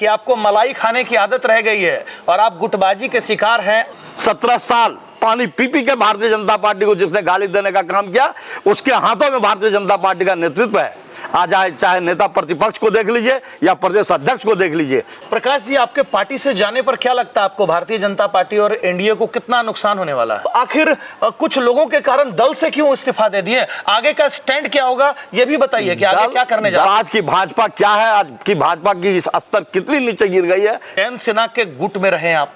कि आपको मलाई खाने की आदत रह गई है और आप गुटबाजी के शिकार हैं। 17 साल पानी पी पी के भारतीय जनता पार्टी को जिसने गाली देने का काम किया, उसके हाथों में भारतीय जनता पार्टी का नेतृत्व है। आज चाहे नेता प्रतिपक्ष को देख लीजिए या प्रदेश अध्यक्ष को देख लीजिए। प्रकाश जी, आपके पार्टी से जाने पर क्या लगता है आपको, भारतीय जनता पार्टी और एनडीए को कितना नुकसान होने वाला है? आखिर कुछ लोगों के कारण दल से क्यों इस्तीफा दे दिए? आगे का स्टैंड क्या होगा ये भी बताइए कि आगे क्या करने जा रहे हैं? आज की भाजपा क्या है, आज की भाजपा की स्तर कितनी नीचे गिर गई है। जयंत सिन्हा के गुट में रहे आप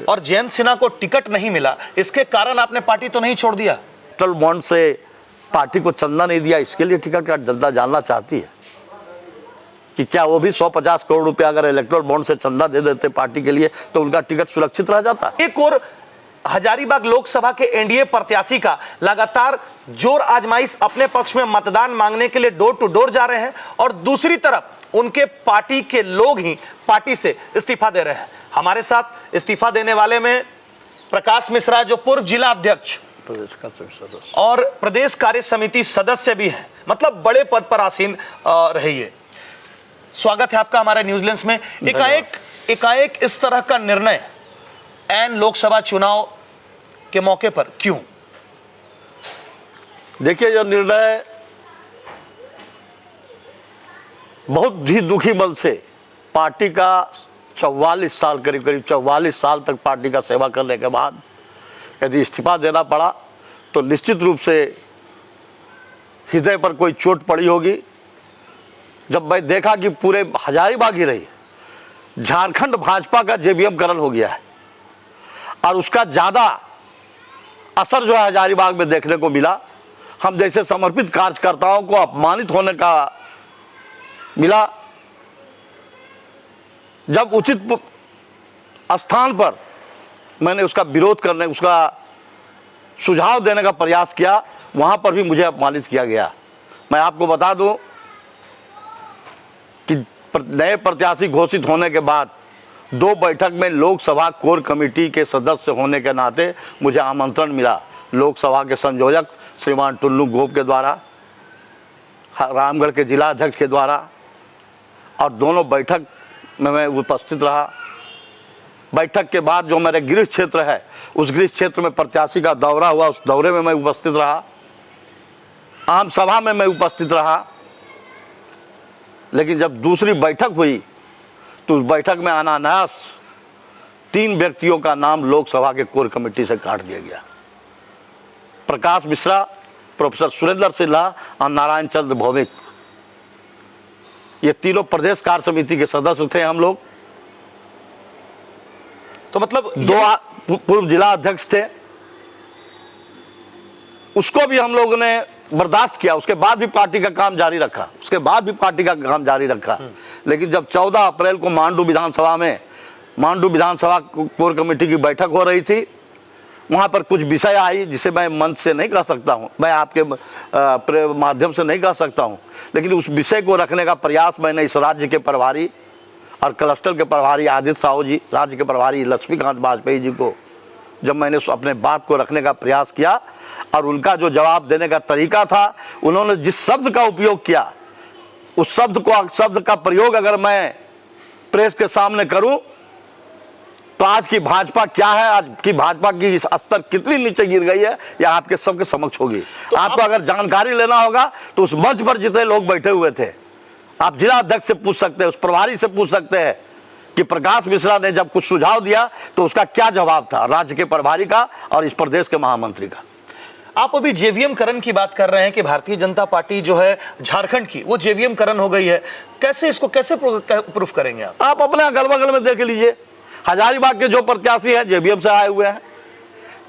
और जयंत सिन्हा को टिकट नहीं मिला, इसके कारण आपने पार्टी तो नहीं छोड़ दिया? इलेक्टोरल बॉन्ड से पार्टी को चंदा नहीं दिया, इसके लिए टिकट का जनता जानना चाहती है कि क्या वो भी 150 करोड़ रुपया अगर इलेक्टोरल बॉन्ड से चंदा दे देते पार्टी के लिए तो उनका टिकट सुरक्षित रह जाता। एक और हजारीबाग लोकसभा के एनडीए प्रत्याशी का लगातार जोर आजमाइश अपने पक्ष में मतदान मांगने के लिए डोर टू डोर जा रहे हैं और दूसरी तरफ उनके पार्टी के लोग ही पार्टी से इस्तीफा दे रहे हैं। हमारे साथ इस्तीफा देने वाले में प्रकाश मिश्रा जो पूर्व जिला अध्यक्ष और प्रदेश कार्य समिति सदस्य भी हैं, मतलब बड़े पद पर आसीन रहिए। स्वागत है आपका हमारे न्यूजीलैंड में। एकाएक इस तरह का निर्णय ऐन लोकसभा चुनाव के मौके पर क्यों? देखिए, जो निर्णय बहुत ही दुखी मन से पार्टी का 44 साल करीब 44 साल तक पार्टी का सेवा करने के बाद यदि इस्तीफा देना पड़ा तो निश्चित रूप से हृदय पर कोई चोट पड़ी होगी। जब मैं देखा कि पूरे हजारीबाग ही रही झारखंड भाजपा का जेबीएम करण हो गया है और उसका ज़्यादा असर जो है हजारीबाग में देखने को मिला। हम जैसे समर्पित कार्यकर्ताओं को अपमानित होने का मिला। जब उचित स्थान पर मैंने उसका विरोध करने, उसका सुझाव देने का प्रयास किया, वहाँ पर भी मुझे अपमानित किया गया। मैं आपको बता दूं कि नए प्रत्याशी घोषित होने के बाद 2 बैठक में लोकसभा कोर कमेटी के सदस्य होने के नाते मुझे आमंत्रण मिला लोकसभा के संयोजक श्रीमान टुल्लू गोप के द्वारा, रामगढ़ के जिला अध्यक्ष के द्वारा, और दोनों बैठक में मैं उपस्थित रहा। बैठक के बाद जो मेरे गृह क्षेत्र है उस गृह क्षेत्र में प्रत्याशी का दौरा हुआ, उस दौरे में मैं उपस्थित रहा। आम सभा में मैं उपस्थित रहा। लेकिन जब दूसरी बैठक हुई तो उस बैठक में अनायास 3 व्यक्तियों का नाम लोकसभा के कोर कमेटी से काट दिया गया। प्रकाश मिश्रा, प्रोफेसर सुरेंद्र सिन्हा और नारायण चंद्र भौमिक, ये तीनों प्रदेश कार्य समिति के सदस्य थे हम लोग। तो मतलब 2 पूर्व जिला अध्यक्ष थे, उसको भी हम लोगों ने बर्दाश्त किया। उसके बाद भी पार्टी का काम जारी रखा। लेकिन जब 14 अप्रैल को मांडू विधानसभा कोर कमेटी की बैठक हो रही थी, वहां पर कुछ विषय आई जिसे मैं मंच से नहीं कह सकता हूं, मैं आपके माध्यम से नहीं कह सकता हूं, लेकिन उस विषय को रखने का प्रयास मैंने इस राज्य के प्रभारी और क्लस्टर के प्रभारी आदित्य साहू जी, राज्य के प्रभारी लक्ष्मीकांत वाजपेयी जी को जब मैंने अपने बात को रखने का प्रयास किया और उनका जो जवाब देने का तरीका था, उन्होंने जिस शब्द का उपयोग किया, उस शब्द का प्रयोग अगर मैं प्रेस के सामने करूं तो आज की भाजपा क्या है, आज की भाजपा की स्तर कितनी नीचे गिर गई है, यह आपके सबके समक्ष होगी। तो आपको अगर जानकारी लेना होगा तो उस मंच पर जितने लोग बैठे हुए थे, आप जिला अध्यक्ष से पूछ सकते हैं, उस प्रभारी से पूछ सकते हैं कि प्रकाश मिश्रा ने जब कुछ सुझाव दिया तो उसका क्या जवाब था राज्य के प्रभारी का और इस प्रदेश के महामंत्री का। आप अभी जेवीएम करण की बात कर रहे हैं कि भारतीय जनता पार्टी जो है झारखंड की, वो जेवीएम करण हो गई है। इसको कैसे प्रूफ करेंगे आप अपने अगल बगल में देख लीजिए। हजारीबाग के जो प्रत्याशी हैं जेबीएम से आए हुए हैं।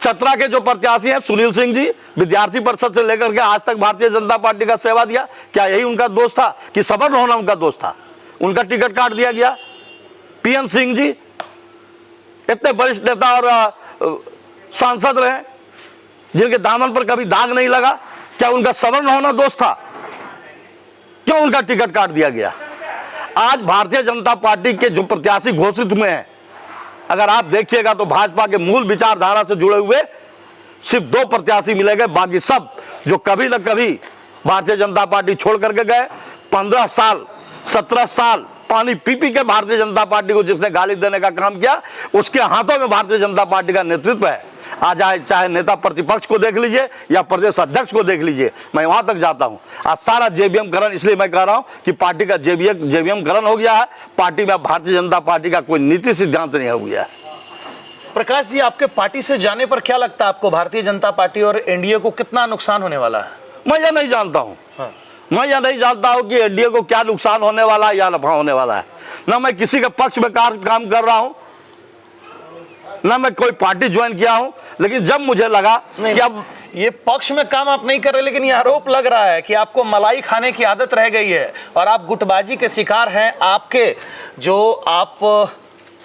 चतरा के जो प्रत्याशी हैं सुनील सिंह जी, विद्यार्थी परिषद से लेकर के आज तक भारतीय जनता पार्टी का सेवा दिया। क्या यही उनका दोष था कि सबर होना उनका दोष था? उनका टिकट काट दिया गया। पीएन सिंह जी इतने वरिष्ठ नेता और सांसद रहे जिनके दामन पर कभी दाग नहीं लगा, क्या उनका सवर्ण होना दोष था? क्यों उनका टिकट काट दिया गया? आज भारतीय जनता पार्टी के जो प्रत्याशी घोषित हुए हैं, अगर आप देखिएगा तो भाजपा के मूल विचारधारा से जुड़े हुए सिर्फ 2 प्रत्याशी मिलेंगे। बाकी सब जो कभी न कभी भारतीय जनता पार्टी छोड़ करके गए, 15 साल 17 साल पानी पी पी के भारतीय जनता पार्टी को जिसने गाली देने का काम किया, उसके हाथों में भारतीय जनता पार्टी का नेतृत्व है। आज चाहे नेता प्रतिपक्ष को देख लीजिए या प्रदेश अध्यक्ष को देख लीजिए, मैं वहां तक जाता हूं। आज सारा जेबीएम करण, इसलिए मैं कह रहा हूं कि पार्टी का जेबीएम करण हो गया है। पार्टी में भारतीय जनता पार्टी का कोई नीति सिद्धांत नहीं हो गया है। प्रकाश जी, आपके पार्टी से जाने पर क्या लगता है आपको, भारतीय जनता पार्टी और एनडीए को कितना नुकसान होने वाला है? मैं यह नहीं जानता हूं कि एनडीए को क्या नुकसान होने वाला है या नफा होने वाला है। ना मैं किसी के पक्ष में काम कर रहा हूं, ना मैं कोई पार्टी ज्वाइन किया हूं, लेकिन जब मुझे लगा कि अब ये पक्ष में काम आप नहीं कर रहे, लेकिन ये आरोप लग रहा है कि आपको मलाई खाने की आदत रह गई है और आप गुटबाजी के शिकार हैं। आपके जो आप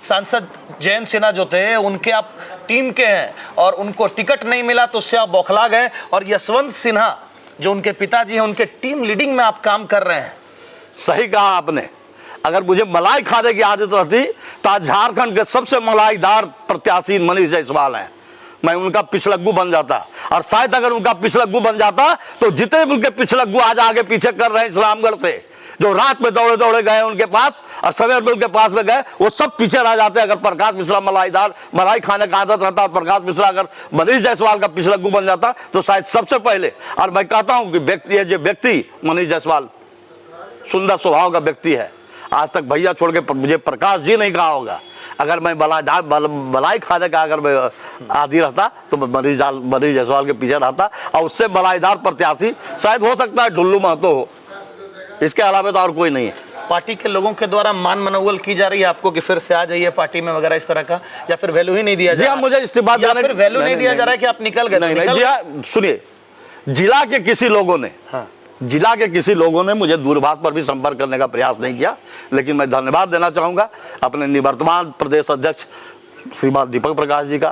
सांसद जयंत सिन्हा जो थे, उनके आप टीम के हैं और उनको टिकट नहीं मिला तो उससे आप बौखला गए, और यशवंत सिन्हा जो उनके पिताजी हैं, उनके टीम लीडिंग में आप काम कर रहे हैं। सही कहा आपने। अगर मुझे मलाई खाने की आदत रहती तो आज झारखंड के सबसे मलाईदार प्रत्याशी मनीष जायसवाल हैं, मैं उनका पिछलग्गू बन जाता। और शायद अगर उनका पिछलग्गू बन जाता तो जितने भी उनके पिछलग्गू आज आगे पीछे कर रहे हैं इस्लामगढ़ से, जो रात में दौड़े दौड़े गए उनके पास और सवेर में उनके पास में गए, वो सब पीछे रह जाते। अगर प्रकाश मिश्रा मलाई खाने का आदत रहता और प्रकाश मिश्रा अगर मनीष जायसवाल का पिछलग्गू बन जाता तो शायद सबसे पहले। और मैं कहता हूं कि ये जो व्यक्ति मनीष जायसवाल सुंदर स्वभाव का व्यक्ति है, आज तक भैया छोड़ के मुझे प्रकाश जी नहीं कहा होगा। अगर मैं मलाई खाने का अगर मैं आदि रहता तो मनीष जायसवाल के पीछे रहता, और उससे मलाईदार प्रत्याशी शायद हो सकता है ढुल्लू महतो हो, इसके अलावा तो और कोई नहीं है। पार्टी के लोगों के द्वारा मान मनोवल की जा रही है आपको कि फिर से आ जाइए पार्टी में वगैरह इस तरह का, या फिर वैल्यू ही नहीं दिया जा रहा है? मुझे इस्तीफा देने फिर वैल्यू नहीं दिया जा रहा है कि आप निकल गए? नहीं, सुनिए, जिला के किसी लोगों ने मुझे दूरभाष पर भी संपर्क करने का प्रयास नहीं किया, लेकिन मैं धन्यवाद देना चाहूंगा अपने निवर्तमान प्रदेश अध्यक्ष श्रीमान दीपक प्रकाश जी का,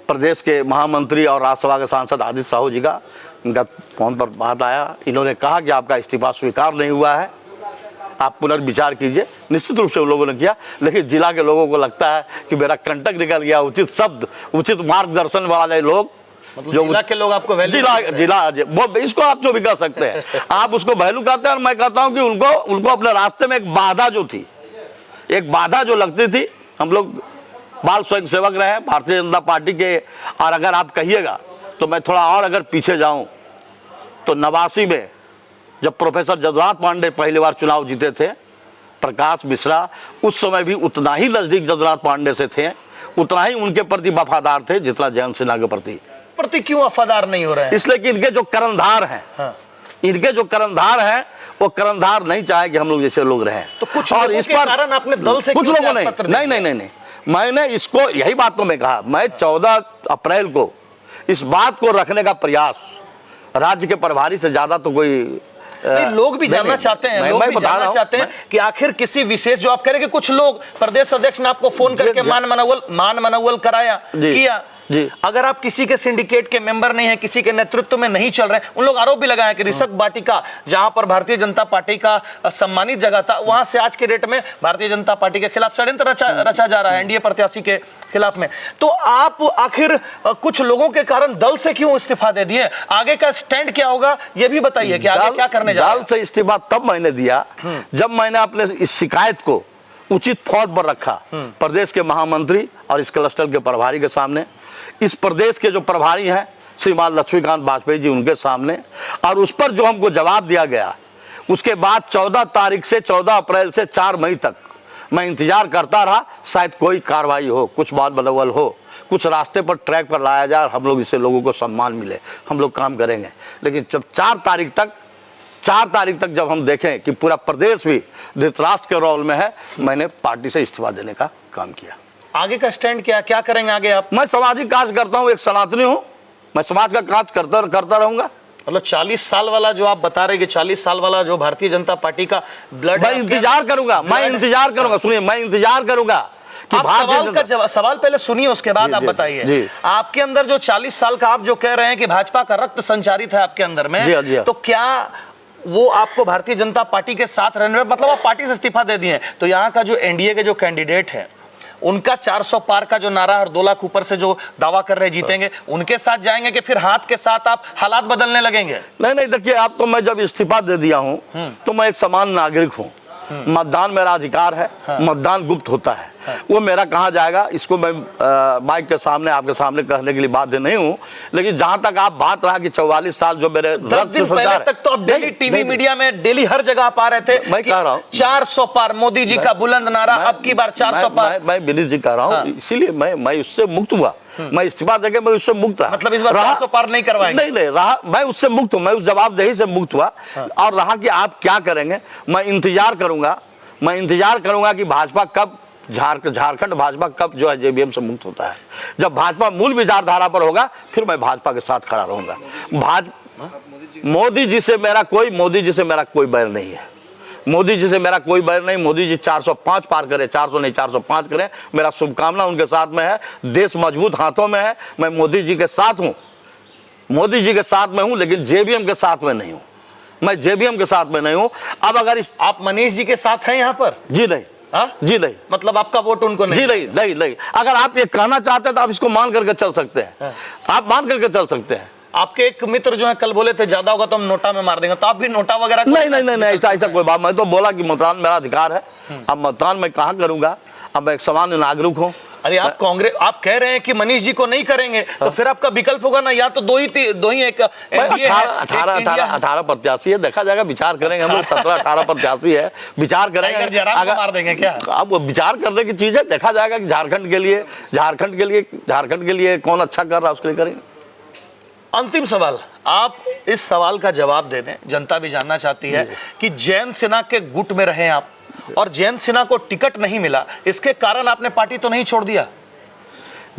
प्रदेश के महामंत्री और राज्यसभा के सांसद आदित्य साहू जी का। इनका फोन पर बात आया, इन्होंने कहा कि आपका इस्तीफा स्वीकार नहीं हुआ है, आप पुनर्विचार कीजिए। निश्चित रूप से उन लोगों ने किया, लेकिन जिला के लोगों को लगता है कि मेरा कंटक निकल गया, उचित शब्द उचित मार्गदर्शन वाले लोग, मतलब जो जिला के लोग आपको वैल्यू जिला वो इसको आप जो भी कह सकते हैं, आप उसको वैल्यू कहते हैं। और मैं कहता हूं कि उनको अपने रास्ते में एक बाधा जो लगती थी, हम लोग बाल स्वयं सेवक रहे भारतीय जनता पार्टी के। और अगर आप कहिएगा तो मैं थोड़ा और अगर पीछे जाऊं तो 89 में जब प्रोफेसर जदुरात पांडे पहली बार चुनाव जीते थे, प्रकाश मिश्रा उस समय भी उतना ही नजदीक जदुरात पांडे से थे, उतना ही उनके प्रति वफादार थे जितना जयंत सिन्हा के प्रति क्यों वफादार नहीं हो रहे हैं? इसलिए कि इनके जो कर्णधार हैं, वो कर्णधार नहीं चाहे कि हम लोग जैसे लोग रहें। तो कुछ और इस पर कारण आपने दल से कुछ लोगों ने नहीं, मैंने इसको यही बात तो मैं कहा, मैं 14 अप्रैल को इस बात को रखने का प्रयास राज्य के प्रभारी से ज्यादा तो कोई लोग भी जानना चाहते हैं, लोग भी जानना चाहते हैं कि आखिर किसी विशेष, जो आप कह रहे हैं कि कुछ लोग प्रदेश अध्यक्ष ने आपको फोन करके मान मनोवल कराया किया, अगर आप किसी के सिंडिकेट के मेंबर नहीं है, किसी के नेतृत्व में नहीं चल रहे, उन लोग आरोप भी लगाए कि ऋषभ वाटिका जहां पर भारतीय जनता पार्टी का सम्मानित जगह था, वहां से आज के डेट में भारतीय जनता पार्टी के खिलाफ षड्यंत्र रचा जा रहा है, एनडीए प्रत्याशी के खिलाफ में। तो आप आखिर कुछ लोगों के कारण दल से क्यों इस्तीफा दे दिए? आगे का स्टैंड क्या होगा ये भी बताइए कि आगे क्या करने जा रहे हैं? दल से इस्तीफा तब मैंने दिया जब मैंने अपने इस शिकायत को उचित फॉर्म पर रखा, प्रदेश के महामंत्री और इस क्लस्टर के प्रभारी के सामने, इस प्रदेश के जो प्रभारी हैं श्रीमान लक्ष्मीकांत वाजपेयी जी, उनके सामने, और उस पर जो हमको जवाब दिया गया, उसके बाद 14 अप्रैल से 4 मई तक मैं इंतजार करता रहा, शायद कोई कार्रवाई हो, कुछ बात बदल हो, कुछ रास्ते पर ट्रैक पर लाया जाए, हम लोग इससे लोगों को सम्मान मिले, हम लोग काम करेंगे। लेकिन जब 4 तारीख तक जब हम देखें कि पूरा प्रदेश भी धृतराष्ट्र के रोल में है, मैंने पार्टी से इस्तीफा देने का काम किया। आगे का स्टैंड क्या करेंगे आगे आप? मैं सामाजिक कार्य करता हूं, एक सनातनी हूं, मैं समाज का कार्य करता रहूंगा। मतलब 40 साल वाला जो आप बता रहे कि 40 साल वाला जो भारतीय जनता पार्टी का ब्लड, मैं इंतजार करूंगा, सुनिए, मैं इंतजार करूंगा कि सवाल पहले सुनिए, उसके बाद आप बताइए। आपके अंदर जो 40 साल का आप जो कह रहे हैं कि भाजपा का रक्त संचारित है आपके अंदर में, तो क्या वो आपको भारतीय जनता पार्टी के साथ रहने में, मतलब आप पार्टी से इस्तीफा दे दिए, तो यहाँ का जो एनडीए के जो कैंडिडेट है उनका 400 पार का जो नारा और 2 लाख ऊपर से जो दावा कर रहे जीतेंगे, उनके साथ जाएंगे कि फिर हाथ के साथ आप हालात बदलने लगेंगे? नहीं, देखिए, आप तो मैं जब इस्तीफा दे दिया हूं तो मैं एक समान नागरिक हूं, मतदान मेरा अधिकार है, मतदान गुप्त होता है, वो मेरा कहाँ जाएगा, इसको मैं माइक के सामने आपके सामने कहने के लिए बाध्य नहीं हूँ। लेकिन जहां तक आप बात रहा कि 44 साल जो मेरे 10 दिन पहले तक तो आप डेली टीवी मीडिया में डेली हर जगह आप आ रहे थे, मैं कह रहा हूँ 400 पार, मोदी जी का बुलंद नारा, अब की बार 400 पार। मैं विनीत जी कह रहा हूँ, इसीलिए मैं उससे मुक्त हुआ, मैं इस्तीफा देके मैं उससे मुक्त रहा। मतलब इस बार 400 पार नहीं करवाएंगे? नहीं रहा, मैं उससे मुक्त हूँ, मैं उस जवाबदेही से मुक्त हुआ। और रहा कि आप क्या करेंगे, मैं इंतजार करूंगा कि भाजपा कब झारखंड भाजपा कब जो है जेबीएम से मुक्त होता है। जब भाजपा मूल विचारधारा पर होगा फिर मैं भाजपा के साथ खड़ा रहूंगा। मोदी जी से मेरा कोई बैर नहीं है, मोदी जी से मेरा कोई बैर नहीं। मोदी जी 405 पार करें, 400 नहीं 405 करें, मेरा शुभकामना उनके साथ में है। देश मजबूत हाथों में है, मैं मोदी जी के साथ हूं, मोदी जी के साथ में हूं, लेकिन जेबीएम के साथ में नहीं हूं, मैं जेबीएम के साथ में नहीं हूं। अब अगर आप मनीष जी के साथ हैं यहां पर? जी नहीं। जी नहीं, मतलब आपका वोट उनको नहीं? जी नहीं। अगर आप ये कहना चाहते हैं तो आप इसको मान करके चल सकते हैं, आप मान करके चल सकते हैं। आपके एक मित्र जो है कल बोले थे ज्यादा होगा तो हम नोटा में मार देंगे, तो आप भी नोटा वगैरह? नहीं, ऐसा कोई बात। मैं तो बोला कि मतदान मेरा अधिकार है। अब मतदान मैं कहाँ करूंगा, अब मैं एक सामान्य नागरिक हूँ। अरे आप कांग्रेस, आप कह रहे हैं कि मनीष जी को नहीं करेंगे, तो फिर आपका विकल्प होगा ना, या तो दो ही एक 18 प्रत्याशी है, देखा जाएगा, विचार करेंगे हम लोग। 17-18 प्रत्याशी है, विचार करेंगे। अगर मार देंगे क्या? अब वो विचार करने की चीज है, देखा जाएगा कि झारखंड के लिए कौन अच्छा कर रहा है, उसके लिए करेंगे। अंतिम सवाल, आप इस सवाल का जवाब दे दें, जनता भी जानना चाहती है कि जयंत सिन्हा के गुट में रहे आप और जयंत सिन्हा को टिकट नहीं मिला, इसके कारण आपने पार्टी तो नहीं छोड़ दिया?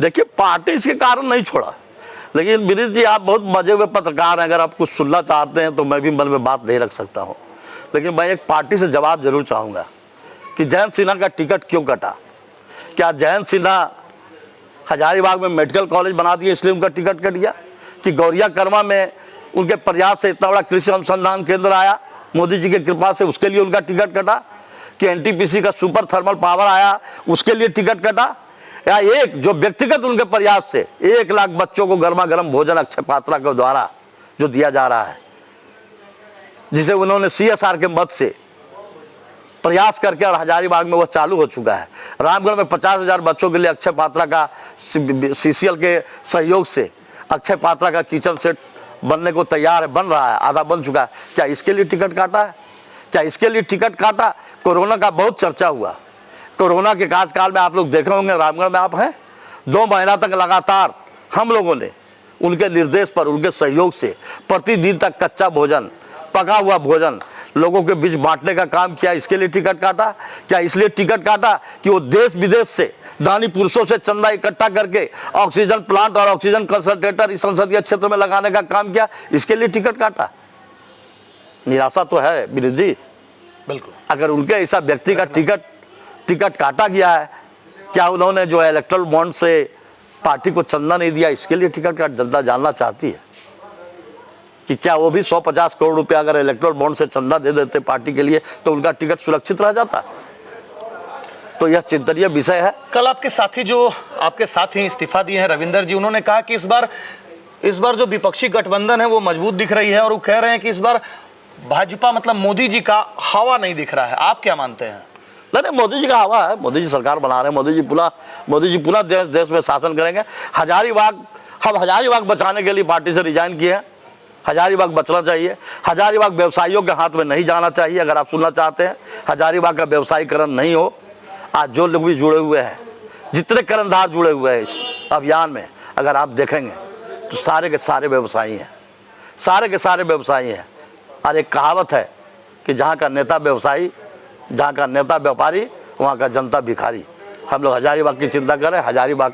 देखिए, पार्टी इसके कारण नहीं छोड़ा, लेकिन विनीत जी आप बहुत मजे हुए पत्रकार हैं, अगर आप कुछ सुनना चाहते हैं तो मैं भी मन में बात नहीं रख सकता हूं। लेकिन मैं एक पार्टी से जवाब जरूर चाहूंगा कि जयंत सिन्हा का टिकट क्यों कटा। क्या जयंत सिन्हा हजारीबाग में मेडिकल कॉलेज बना दिए इसलिए उनका टिकट कट गया? कि गौरिया कर्मा में उनके प्रयास से इतना बड़ा कृषि अनुसंधान केंद्र आया मोदी जी की कृपा से, उसके लिए उनका टिकट कटा? कि एनटीपीसी का सुपर थर्मल पावर आया, उसके लिए टिकट कटा? या एक जो व्यक्तिगत उनके प्रयास से 1 लाख बच्चों को गर्मा गर्म भोजन अक्षय पात्रा के द्वारा जो दिया जा रहा है, जिसे उन्होंने CSR के मद से प्रयास करके, और हजारीबाग में वो चालू हो चुका है। रामगढ़ में 50,000 बच्चों के लिए अक्षय पात्रा का CCL के सहयोग से अक्षय पात्रा का किचन सेट बनने को तैयार है, बन रहा है, आधा बन चुका है। क्या इसके लिए टिकट काटा है? क्या इसके लिए टिकट काटा? कोरोना का बहुत चर्चा हुआ, कोरोना के कार्यकाल में आप लोग देखे होंगे, रामगढ़ में आप हैं, 2 महीना तक लगातार हम लोगों ने उनके निर्देश पर, उनके सहयोग से प्रतिदिन तक कच्चा भोजन, पका हुआ भोजन लोगों के बीच बांटने का काम किया। इसके लिए टिकट काटा? क्या इसलिए टिकट काटा कि वो देश विदेश से दानी पुरुषों से चंदा इकट्ठा करके ऑक्सीजन प्लांट और ऑक्सीजन कंसंट्रेटर इस संसदीय क्षेत्र में लगाने का काम किया? इसके लिए टिकट काटा? निराशा तो है विनीत जी, बिल्कुल। अगर उनके ऐसा व्यक्ति का टिकट काटा गया है, क्या उन्होंने जो है इलेक्ट्रल बॉन्ड से पार्टी को चंदा नहीं दिया, इसके लिए टिकट का जनता जानना चाहती है कि क्या वो भी 150 करोड़ रुपया अगर इलेक्ट्रल बॉन्ड से चंदा दे देते पार्टी के लिए तो उनका टिकट सुरक्षित रह जाता? तो यह चिंतनीय विषय है। कल आपके साथी जो आपके साथ ही इस्तीफा दिए हैं रविंदर जी, उन्होंने कहा कि इस बार जो विपक्षी गठबंधन है वो मजबूत दिख रही है, और वो कह रहे हैं कि इस बार भाजपा मतलब मोदी जी का हवा नहीं दिख रहा है। आप क्या मानते हैं? नहीं, मोदी जी का हवा है, मोदी जी सरकार बना रहे हैं, मोदी जी पुनः देश में शासन करेंगे। हजारीबाग बचाने के लिए पार्टी से रिजाइन किए हैं। हजारीबाग बचना चाहिए, हजारीबाग व्यवसायियों के हाथ में नहीं जाना चाहिए। अगर आप सुनना चाहते हैं, हजारीबाग का व्यवसायीकरण नहीं हो। आज जो लोग भी जुड़े हुए हैं, जितने कर्णधार जुड़े हुए हैं इस अभियान में, अगर आप देखेंगे तो सारे के सारे व्यवसायी हैं, सारे के सारे व्यवसायी हैं। और एक कहावत है कि जहाँ का नेता व्यवसायी, जहाँ का नेता व्यापारी, वहाँ का जनता भिखारी। हम लोग हजारीबाग की चिंता करें, हजारीबाग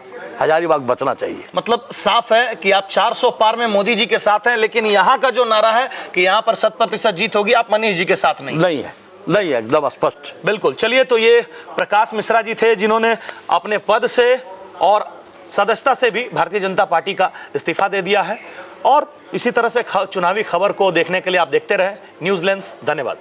बचना चाहिए। मतलब साफ है कि आप 400 पार में मोदी जी के साथ हैं, लेकिन यहाँ का जो नारा है कि यहाँ पर 100% जीत होगी, आप मनीष जी के साथ नहीं है, एकदम स्पष्ट। बिल्कुल। चलिए, तो ये प्रकाश मिश्रा जी थे जिन्होंने अपने पद से और सदस्यता से भी भारतीय जनता पार्टी का इस्तीफा दे दिया है। और इसी तरह से चुनावी खबर को देखने के लिए आप देखते रहें न्यूज़ लेंस। धन्यवाद।